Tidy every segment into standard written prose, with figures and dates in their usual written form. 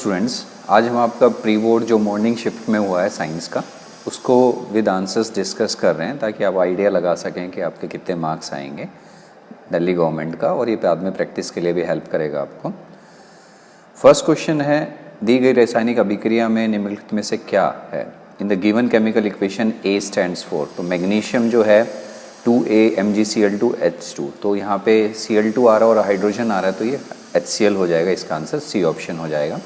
Students, आज हम आपका प्री बोर्ड जो मॉर्निंग शिफ्ट में हुआ है साइंस का, उसको विद आंसर्स डिस्कस कर रहे हैं ताकि आप आइडिया लगा सकें कि आपके कितने मार्क्स आएंगे दिल्ली गवर्नमेंट का, और ये बाद में प्रैक्टिस के लिए भी हेल्प करेगा आपको। फर्स्ट क्वेश्चन है, दी गई रासायनिक अभिक्रिया में निम्नलिखित में से क्या है? In the given chemical equation A stands for, तो मैग्नीशियम जो है 2A Mgcl2H2, तो यहाँ पे Cl2 आ रहा है और हाइड्रोजन आ रहा है, तो ये HCl हो जाएगा, इसका आंसर सी ऑप्शन हो जाएगा।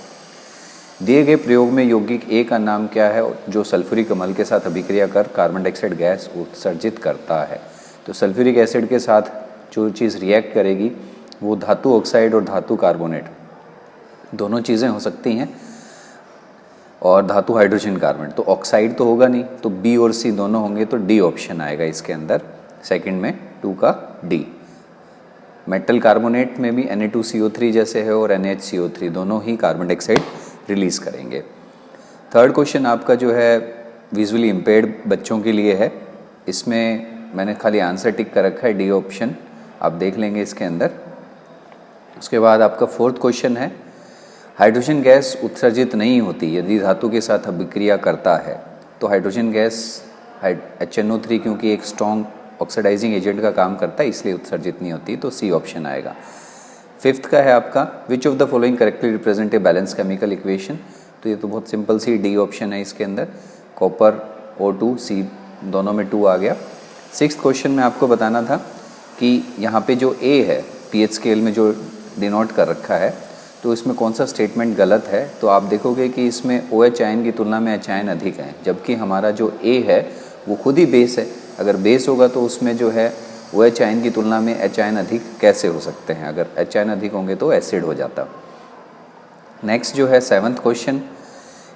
दिए गए प्रयोग में यौगिक A का नाम क्या है जो सल्फ्यूरिक अम्ल के साथ अभिक्रिया कर कार्बन डाइऑक्साइड गैस उत्सर्जित करता है? तो सल्फ्यूरिक एसिड के साथ जो चीज़ रिएक्ट करेगी वो धातु ऑक्साइड और धातु कार्बोनेट दोनों चीज़ें हो सकती हैं, और धातु हाइड्रोजन कार्बन। तो ऑक्साइड तो होगा नहीं, तो B और C दोनों होंगे, तो D ऑप्शन आएगा इसके अंदर, सेकंड में 2 का D। मेटल कार्बोनेट में भी Na2CO3 जैसे है और NaHCO3 दोनों ही कार्बन डाइऑक्साइड रिलीज़ करेंगे। थर्ड क्वेश्चन आपका जो है विजुअली इम्पेयर्ड बच्चों के लिए है, इसमें मैंने खाली आंसर टिक कर रखा है, D ऑप्शन आप देख लेंगे इसके अंदर। उसके बाद आपका फोर्थ क्वेश्चन है, हाइड्रोजन गैस उत्सर्जित नहीं होती यदि धातु के साथ अभिक्रिया करता है। तो हाइड्रोजन गैस HNO3 क्योंकि एक स्ट्रॉन्ग ऑक्सीडाइजिंग एजेंट का काम करता है इसलिए उत्सर्जित नहीं होती, तो C ऑप्शन आएगा। फिफ्थ का है आपका, विच of the following correctly represent a balance chemical equation? तो ये तो बहुत सिंपल सी D ऑप्शन है इसके अंदर, कॉपर O2 C दोनों में 2 आ गया। सिक्स्थ क्वेश्चन में आपको बताना था कि यहाँ पे जो A है pH स्केल में जो डिनोट कर रखा है, तो इसमें कौन सा स्टेटमेंट गलत है? तो आप देखोगे कि इसमें OH आयन की तुलना में H आयन अधिक है, जबकि हमारा जो A है वो खुद ही बेस है। अगर बेस होगा तो उसमें जो है OH आयन की तुलना में H आयन अधिक कैसे हो सकते हैं? अगर H आयन अधिक होंगे तो एसिड हो जाता। नेक्स्ट जो है सेवन्थ क्वेश्चन,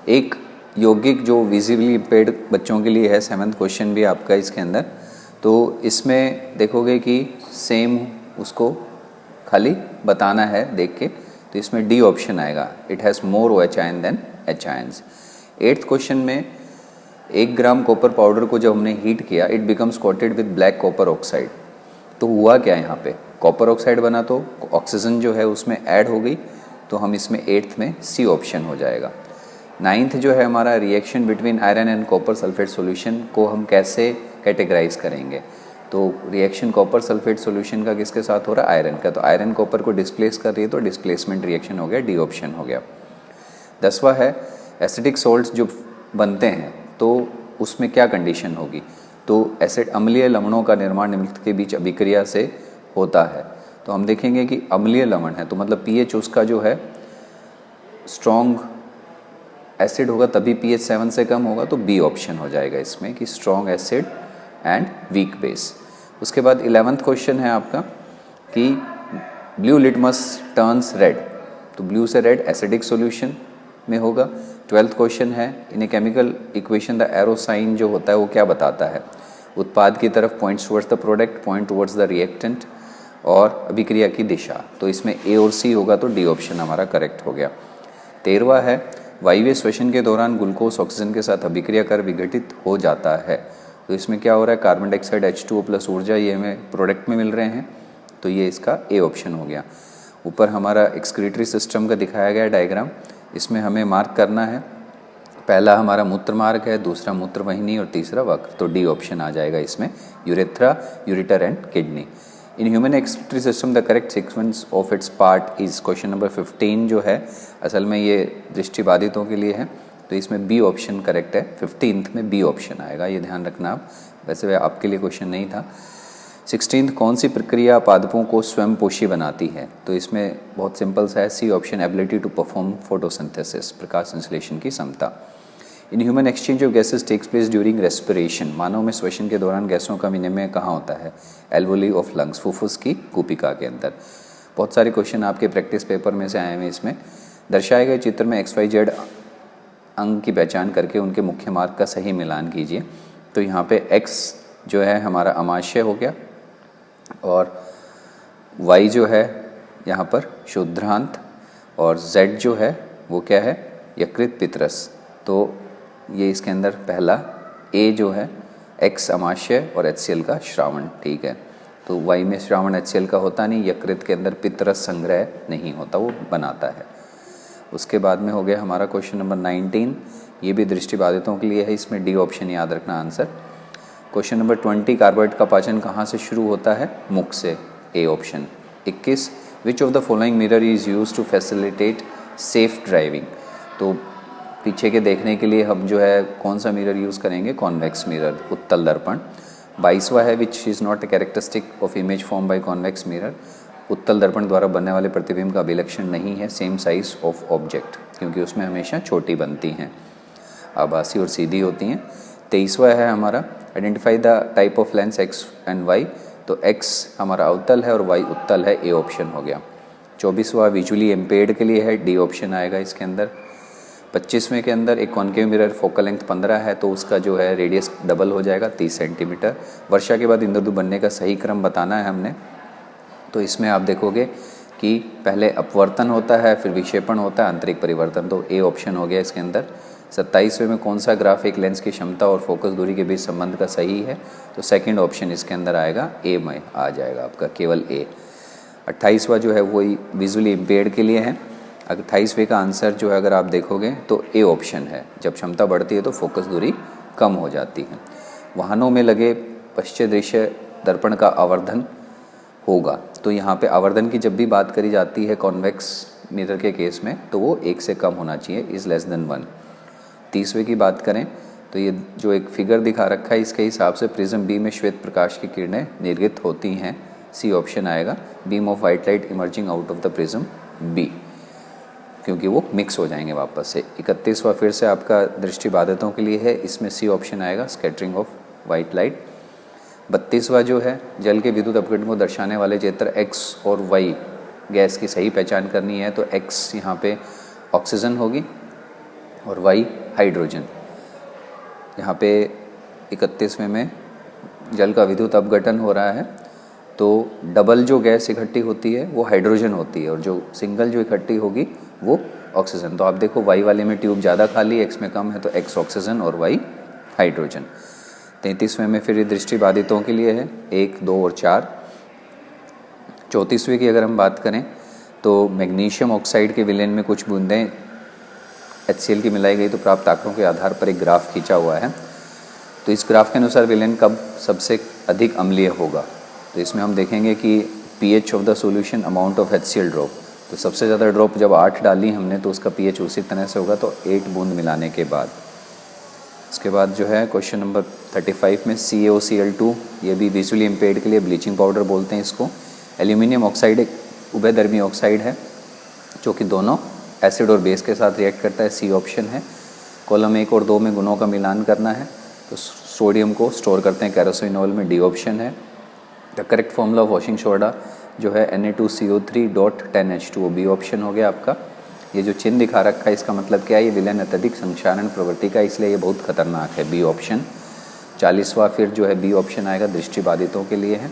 एक यौगिक जो विजिबली इम्पेयर्ड बच्चों के लिए है, सेवन्थ क्वेश्चन भी आपका इसके अंदर। तो इसमें देखोगे कि सेम उसको खाली बताना है देख के, तो इसमें D ऑप्शन आएगा, it has more OH ion than H ions. Eighth question में 1 ग्राम कॉपर पाउडर को जब हमने हीट किया, it becomes coated with black copper oxide. तो हुआ क्या यहाँ पे? कॉपर ऑक्साइड बना, तो ऑक्सीजन जो है उसमें ऐड हो गई, तो हम इसमें एट्थ में C ऑप्शन हो जाएगा। नाइन्थ जो है हमारा, reaction between iron and copper sulphate solution को हम कैसे कैटेगराइज करेंगे? तो रिएक्शन कॉपर सल्फेट सॉल्यूशन का किसके साथ हो रहा है? आयरन का, तो आयरन कॉपर को डिस्प्लेस कर रही है, तो डिस्प्लेसमेंट रिएक्शन हो गया, D ऑप्शन हो गया। 10वां है, एसिडिक सॉल्ट्स जो बनते हैं तो उसमें क्या कंडीशन होगी? तो एसिड अम्लीय लवणों का निर्माण निम्नलिखित के बीच अभिक्रिया से होता है। तो हम देखेंगे कि अम्लीय लवण है तो मतलब pH उसका जो है स्ट्रॉन्ग एसिड होगा, तभी pH 7 से कम होगा, तो B ऑप्शन हो जाएगा इसमें कि strong acid and weak base. उसके बाद 11th क्वेश्चन है आपका कि ब्लू लिटमस टर्न्स रेड, तो ब्लू से रेड एसिडिक सॉल्यूशन में होगा। 12th क्वेश्चन है, in a chemical equation the arrow sign जो होता है वो क्या बताता है? उत्पाद की तरफ points towards the product, point towards the reactant, और अभिक्रिया की दिशा, तो इसमें A और C होगा, तो D ऑप्शन हमारा करेक्ट हो गया। 13वां है, वायवीय श्वसन के दौरान ग्लूकोज ऑक्सीजन के साथ अभिक्रिया कर विघटित हो जाता है। तो इसमें क्या हो रहा है? कार्बन डाइऑक्साइड H2O प्लस ऊर्जा ये हमें प्रोडक्ट में मिल रहे हैं, तो ये इसका A ऑप्शन हो गया। ऊपर हमारा एक्सक्रीटरी सिस्टम का दिखाया गया डायग्राम, इसमें हमें मार्क करना है, पहला हमारा मूत्र मार्ग है, दूसरा मूत्र वाहिनी और तीसरा वक्र, तो D ऑप्शन आ जाएगा इसमें, urethra, ureter and kidney. In human excretory system the correct sequence of its part is, question number 15 जो है असल में ये दृष्टिबाधितों के लिए है, तो इसमें B ऑप्शन करेक्ट है, 15th में B ऑप्शन आएगा, ये ध्यान रखना आप, वैसे आपके लिए क्वेश्चन नहीं था। 16th, कौन सी प्रक्रिया पादपों को स्वयं पोषी बनाती है? तो इसमें बहुत सिंपल सा है, C option, ability to perform photosynthesis, प्रकाश संश्लेषण की क्षमता। In human exchange of gases takes place during respiration, मानव में श्वसन के दौरान गैसों का विनिमय कहाँ होता है? एल्वोली ऑफ लंग्स, फुफ्फुस की कूपिका के अंदर। बहुत सारे क्वेश्चन आपके प्रैक्टिस पेपर में से आए हैं। इसमें दर्शाए गए चित्र में XYZ अंग की पहचान करके उनके मुख्य मार्ग का सही मिलान कीजिए। तो यहाँ पे X जो है हमारा अमाशय हो गया, और Y जो है यहाँ पर शूद्रांत, और Z जो है वो क्या है? यकृत पितरस। तो ये इसके अंदर पहला A जो है X अमाशय और HCl का श्रावण, ठीक है। तो Y में श्रावण HCl का होता नहीं, यकृत के अंदर पितरस संग्रह नहीं होता, वो बनाता है। उसके बाद में हो गया हमारा क्वेश्चन नंबर 19, ये भी दृष्टिबाधितों के लिए है, इसमें डी ऑप्शन याद रखना आंसर। क्वेश्चन नंबर 20, कार्बोहाइड्रेट का पाचन कहाँ से शुरू होता है? मुख से, A option. 21, which of the following mirror is use to facilitate safe driving? तो पीछे के देखने के लिए हम जो है कौन सा मिरर यूज़ करेंगे? कॉन्वेक्स मिरर, उत्तल दर्पण। 22वां है, विच is not a characteristic of image form by convex mirror? उत्तल दर्पण द्वारा बनने वाले प्रतिबिंब का अभिलक्षण नहीं है सेम साइज ऑफ ऑब्जेक्ट, क्योंकि उसमें हमेशा छोटी बनती हैं, आभासी और सीधी होती हैं। 23वां है हमारा, identify the type of lens X and Y. तो एक्स हमारा अवतल है और वाई उत्तल है, ए ऑप्शन हो गया। 24वां विजुअली इम्पेयर्ड के लिए है, डी ऑप्शन आएगा इसके अंदर। 25वें के अंदर एक कॉन्केव मिरर, फोकल लेंथ 15 है, तो उसका जो है रेडियस डबल हो जाएगा, 30 सेंटीमीटर। वर्षा के बाद इंद्रधनुष बनने का सही क्रम बताना है हमने। तो इसमें आप देखोगे कि पहले अपवर्तन होता है, फिर विक्षेपण होता है, आंतरिक परिवर्तन, तो ए ऑप्शन हो गया इसके अंदर। 27वें में कौन सा ग्राफ एक लेंस की क्षमता और फोकस दूरी के बीच संबंध का सही है? तो सेकंड ऑप्शन इसके अंदर आएगा, ए में आ जाएगा आपका, केवल ए। 28वां जो है वही विजुअली इम्पेयर्ड के लिए है। 28वें का आंसर जो है अगर आप देखोगे तो ए ऑप्शन है, जब क्षमता बढ़ती है तो फोकस दूरी कम हो जाती है। वाहनों में लगे पश्चिम दृश्य दर्पण का आवर्धन होगा, तो यहाँ पे आवर्धन की जब भी बात करी जाती है कॉन्वेक्स मिरर के केस में, तो वो 1 से कम होना चाहिए, इज़ लेस देन 1। 30वें की बात करें तो ये जो एक फिगर दिखा रखा है, इसके हिसाब से प्रिज्म बी में श्वेत प्रकाश की किरणें निर्गत होती हैं, सी ऑप्शन आएगा। Beam of white light emerging out of the prism B, क्योंकि वो मिक्स हो जाएंगे वापस से। 31वां फिर से आपका दृष्टिबाधितों के लिए है, इसमें सी ऑप्शन आएगा, स्कैटरिंग ऑफ वाइट लाइट। 32वां जो है जल के विद्युत अपघटन को दर्शाने वाले क्षेत्र एक्स और वाई गैस की सही पहचान करनी है, तो एक्स यहाँ पे ऑक्सीजन होगी और वाई हाइड्रोजन। यहाँ पे 31वें में जल का विद्युत अपघटन हो रहा है, तो डबल जो गैस इकट्ठी होती है वो हाइड्रोजन होती है, और जो सिंगल जो इकट्ठी होगी वो ऑक्सीजन। तो आप देखो वाई वाले में ट्यूब ज़्यादा खाली, एक्स में कम है, तो एक्स ऑक्सीजन और वाई हाइड्रोजन। 33वें में फिर ये दृष्टिबाधितों के लिए है, 1, 2 और 4। 34वें की अगर हम बात करें तो मैग्नीशियम ऑक्साइड के विलेन में कुछ बूंदें HCl की मिलाई गई, तो प्राप्त आंकड़ों के आधार पर एक ग्राफ खींचा हुआ है। तो इस ग्राफ के अनुसार विलेन कब सबसे अधिक अम्लीय होगा? तो इसमें हम देखेंगे कि pH of the solution, amount of HCl drop, तो सबसे ज़्यादा ड्रॉप जब 8 डाली हमने, तो उसका pH उसी तरह से होगा, तो 8 बूंद मिलाने के बाद। इसके बाद जो है क्वेश्चन नंबर 35 में CaOCl2, ये भी विजुअली इम्पेयर्ड के लिए ब्लीचिंग पाउडर बोलते हैं इसको। एल्यूमिनियम ऑक्साइड एक उभयधर्मी ऑक्साइड है, जो कि दोनों एसिड और बेस के साथ रिएक्ट करता है, सी ऑप्शन है। कॉलम 1 और 2 में गुणों का मिलान करना है, तो सोडियम को स्टोर करते हैं कैरोसिनॉल में, डी ऑप्शन है। The correct formula of washing soda जो है Na2CO3.10H2O, बी ऑप्शन हो गया आपका। ये जो चिन्ह दिखा रखा है इसका मतलब क्या है? ये विलेन अत्यधिक संक्षारण प्रवृत्ति का, इसलिए ये बहुत खतरनाक है, बी ऑप्शन। 40वां फिर जो है बी ऑप्शन आएगा, दृष्टिबाधितों के लिए है।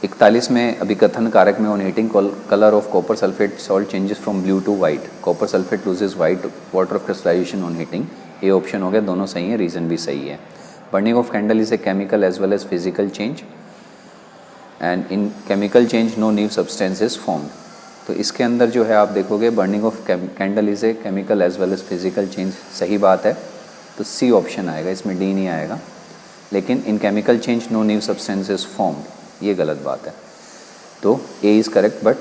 41 में अभिकथन कारक में on heating colour of copper sulphate salt changes from blue to white, copper sulphate loses white water of crystallisation on heating, A option हो गया। दोनों सही है, रीज़न भी सही है। Burning of candle is a chemical as well as physical change, and in chemical change no new substance is formed. तो इसके अंदर जो है आप देखोगे burning of candle is a chemical as well as physical change, सही बात है, तो सी ऑप्शन आएगा, इसमें डी नहीं आएगा। लेकिन in chemical change no new substance is formed, ये गलत बात है, तो A is correct but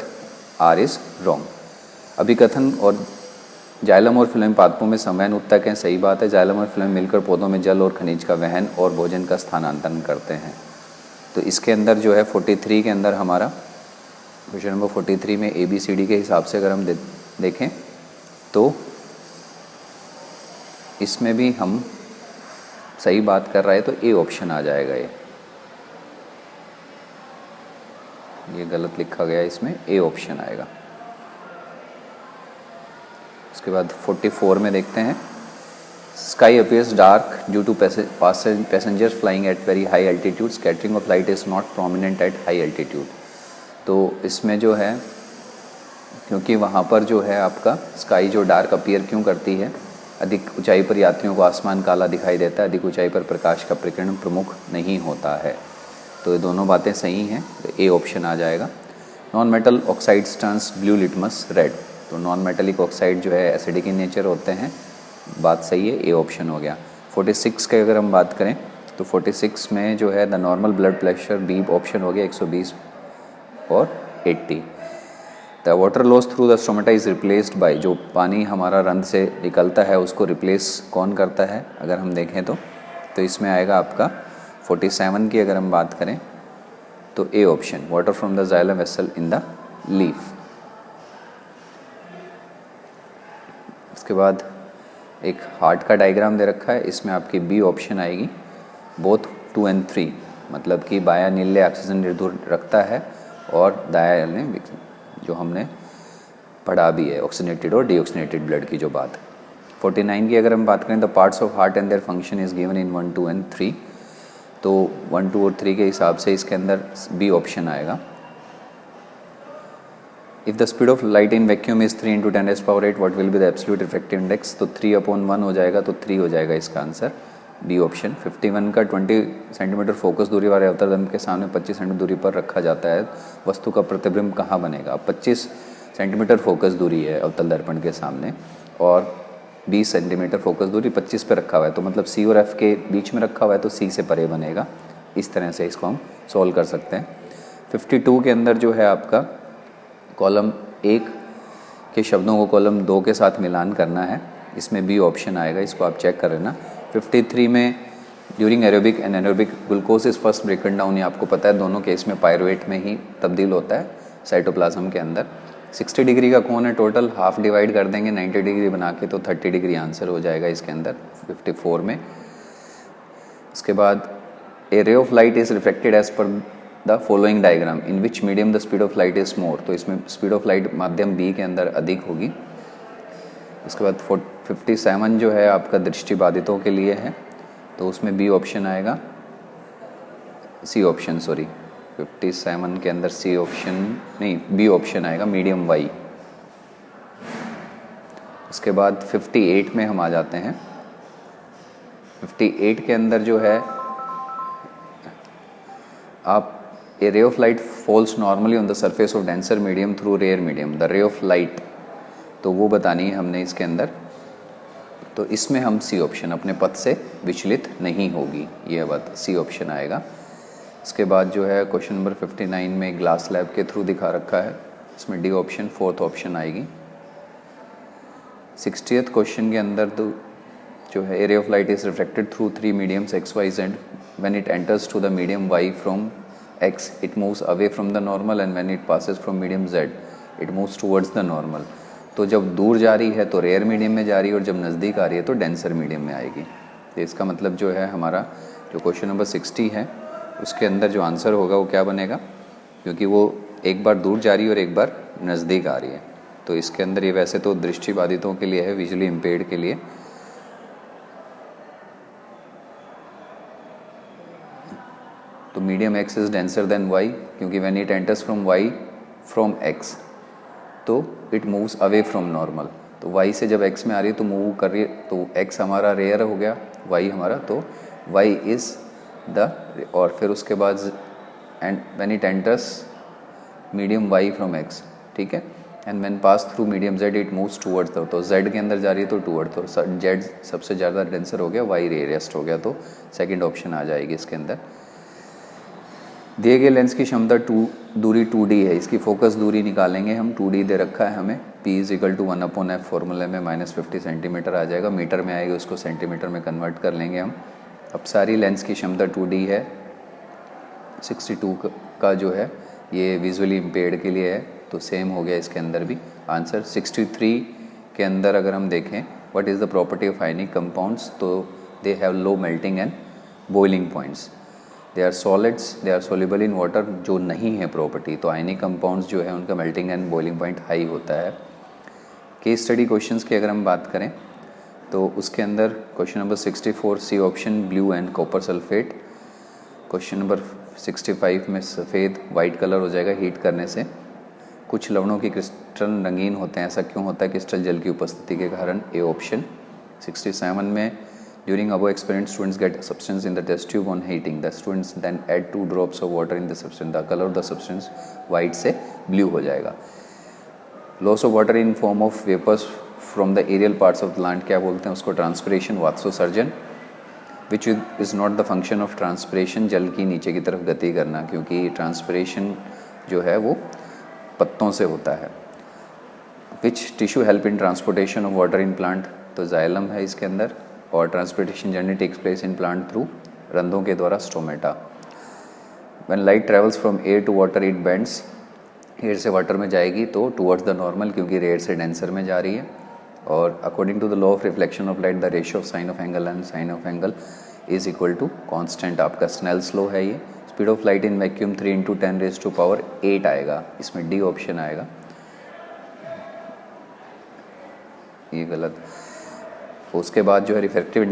R is wrong. अभिकथन और जाइलम और फिल्म पादपों में संवहन उत्तक है, सही बात है। जाइलम और फिल्म मिलकर पौधों में जल और खनिज का वहन और भोजन का स्थानांतरण करते हैं। तो इसके अंदर जो है 43 के अंदर हमारा क्वेश्चन नंबर 43 में ABCD के हिसाब से अगर हम देखें तो इसमें भी हम सही बात कर रहे हैं, तो ए ऑप्शन आ जाएगा। ये गलत लिखा गया है, इसमें ए ऑप्शन आएगा। उसके बाद 44 में देखते हैं, sky appears dark due to passengers flying at very high altitude, scattering of light is not prominent at high altitude. तो इसमें जो है क्योंकि वहाँ पर जो है आपका स्काई जो डार्क अपीयर क्यों करती है, अधिक ऊंचाई पर यात्रियों को आसमान काला दिखाई देता है, अधिक ऊंचाई पर प्रकाश का प्रकीर्णन प्रमुख नहीं होता है। तो ये दोनों बातें सही हैं, तो ए ऑप्शन आ जाएगा। Non metal oxides turns blue litmus red, तो नॉन मेटेलिक ऑक्साइड जो है एसिडिक इन नेचर होते हैं, बात सही है, ए ऑप्शन हो गया। 46 की अगर हम बात करें तो 46 में जो है the normal blood pressure, B option हो गया 120 और 80। The water loss through the stomata is replaced by, जो पानी हमारा रंध्र से निकलता है उसको रिप्लेस कौन करता है अगर हम देखें तो इसमें आएगा आपका 47 की अगर हम बात करें तो A option, water from the xylem vessel in the leaf. उसके बाद एक हार्ट का डायग्राम दे रखा है, इसमें आपकी बी ऑप्शन आएगी, बोथ 2 and 3, मतलब कि बायां नीले ऑक्सीजन निर्धुर रखता है और दायां ने, जो हमने पढ़ा भी है, ऑक्सीनेटेड और डीऑक्सीनेटेड ब्लड की जो बात। 49 की अगर हम बात करें the parts of heart and their function is given in 1, 2 and 3, तो 1, 2 और 3 के हिसाब से इसके अंदर बी ऑप्शन आएगा। If the speed of light in vacuum is 3 × 10⁸, what will be the absolute refractive index, तो 3/1 हो जाएगा, तो 3 हो जाएगा इसका आंसर, डी ऑप्शन। 51 का 20 सेंटीमीटर फोकस दूरी वाले अवतल दर्पण के सामने 25 सेंटीमीटर दूरी पर रखा जाता है, वस्तु का प्रतिबिंब कहाँ बनेगा। 25 सेंटीमीटर फोकस दूरी है अवतल दर्पण के सामने और 20 सेंटीमीटर फोकस दूरी 25 पे रखा हुआ है, तो मतलब सी और एफ के बीच में रखा हुआ है, तो सी से परे बनेगा। इस तरह से इसको हम सॉल्व कर सकते हैं। 52 के अंदर जो है आपका कॉलम 1 के शब्दों को कॉलम 2 के साथ मिलान करना है, इसमें बी ऑप्शन आएगा, इसको आप चेक कर लेना। 53 में during aerobic and anaerobic glucose is first ब्रेकन down, ये आपको पता है, दोनों केस में पायरुवेट में ही तब्दील होता है साइटोप्लाज्म के अंदर। 60 डिग्री का कोण है टोटल, हाफ डिवाइड कर देंगे 90 डिग्री बना के, तो 30 डिग्री आंसर हो जाएगा इसके अंदर 54 में। इसके बाद a ray of light is reflected as per the following diagram, in which medium the speed of light is more, तो इसमें स्पीड ऑफ लाइट माध्यम बी के अंदर अधिक होगी। इसके बाद 57 जो है आपका दृष्टिबाधितों के लिए है, तो उसमें बी ऑप्शन आएगा, सी ऑप्शन, सॉरी 57 के अंदर सी ऑप्शन नहीं, बी ऑप्शन आएगा, मीडियम वाई। उसके बाद 58 में हम आ जाते हैं। 58 के अंदर जो है आप a ray of light falls normally on the surface of denser medium through rare medium, the ray of light, तो वो बतानी है हमने इसके अंदर, तो इसमें हम सी ऑप्शन, अपने पथ से विचलित नहीं होगी, ये बात सी ऑप्शन आएगा। इसके बाद जो है क्वेश्चन नंबर 59 में ग्लास स्लैब के थ्रू दिखा रखा है, इसमें डी ऑप्शन, फोर्थ ऑप्शन आएगी। 60th क्वेश्चन के अंदर तो जो है area of light is reflected through 3 mediums X Y Z, when it enters to the medium Y from X it moves away from the normal, and when it passes from medium Z it moves towards the normal. तो जब दूर जा रही है तो rare medium में जा रही है, और जब नज़दीक आ रही है तो डेंसर मीडियम में आएगी। तो इसका मतलब जो है हमारा जो क्वेश्चन नंबर 60 है उसके अंदर जो आंसर होगा वो क्या बनेगा, क्योंकि वो एक बार दूर जा रही है और एक बार नज़दीक आ रही है, तो इसके अंदर ये वैसे तो दृष्टिबाधितों के लिए है, विजुअली इम्पेयर्ड के लिए, तो medium X is denser than Y, क्योंकि when it enters from Y from X तो it moves away from normal, तो वाई से जब एक्स में आ रही है तो मूव कर रही है, तो एक्स हमारा रेयर हो गया, वाई हमारा, तो वाई इज़ द, और फिर उसके बाद and when it enters medium Y from X, ठीक है, and when pass through medium Z it moves towards the, तो जेड के अंदर जा रही है तो टूवर्ड, तो जेड सबसे ज़्यादा डेंसर हो गया, वाई रेयरेस्ट हो गया, तो सेकेंड ऑप्शन आ जाएगी इसके अंदर। दिए गए लेंस की क्षमता दूरी 2D है, इसकी फोकस दूरी निकालेंगे हम, 2D दे रखा है हमें, P = 1/f फॉर्मूले में -50 सेंटीमीटर आ जाएगा, मीटर में आएगा, उसको सेंटीमीटर में कन्वर्ट कर लेंगे हम। अब सारी लेंस की क्षमता 2D है, 62 का जो है ये विजुअली इम्पेयर्ड के लिए है, तो सेम हो गया इसके अंदर भी आंसर। 63 के अंदर अगर हम देखें what is the property of ionic compounds, तो they have low melting and boiling points, they are solids, they are soluble in water, जो नहीं है प्रॉपर्टी, तो आयनिक कंपाउंड्स जो है उनका melting and boiling point high होता है। केस स्टडी क्वेश्चंस की अगर हम बात करें तो उसके अंदर question number 64 C option, blue and copper sulphate. Question number 65 में सफ़ेद वाइट कलर हो जाएगा हीट करने से। कुछ लवणों की क्रिस्टल रंगीन होते हैं, ऐसा क्यों होता है, क्रिस्टल जल की उपस्थिति के कारण, ए ऑप्शन। 67 में during above experiment students get a substance in the test tube on heating, the students then add 2 drops of water in the substance, the color of the substance white से blue हो जाएगा। Loss of water in form of vapours from the aerial parts of the land क्या बोलते हैं उसको? Transpiration, वात्सोसर्जन, which is not the function of transpiration, जल की नीचे की तरफ गति करना, क्योंकि ट्रांसपिरेशन जो है वो पत्तों से होता है। Which tissue help in transportation of water in plant? तो जाइलम है इसके अंदर, और transportation journey takes place in plant through रंध्रों के द्वारा stomata. When light travels from air to water it bends, air से वाटर में जाएगी तो टुवर्ड्स द नॉर्मल, क्योंकि रेयर से डेंसर में जा रही है। और according to the law of reflection of light the ratio of sine of angle and sine of angle is equal to constant. आपका स्नेल्स लॉ है ये। Speed of light in vacuum 3 × 10⁸ आएगा, इसमें डी ऑप्शन आएगा, ये गलत। उसके बाद जो है रिफ्रैक्टिव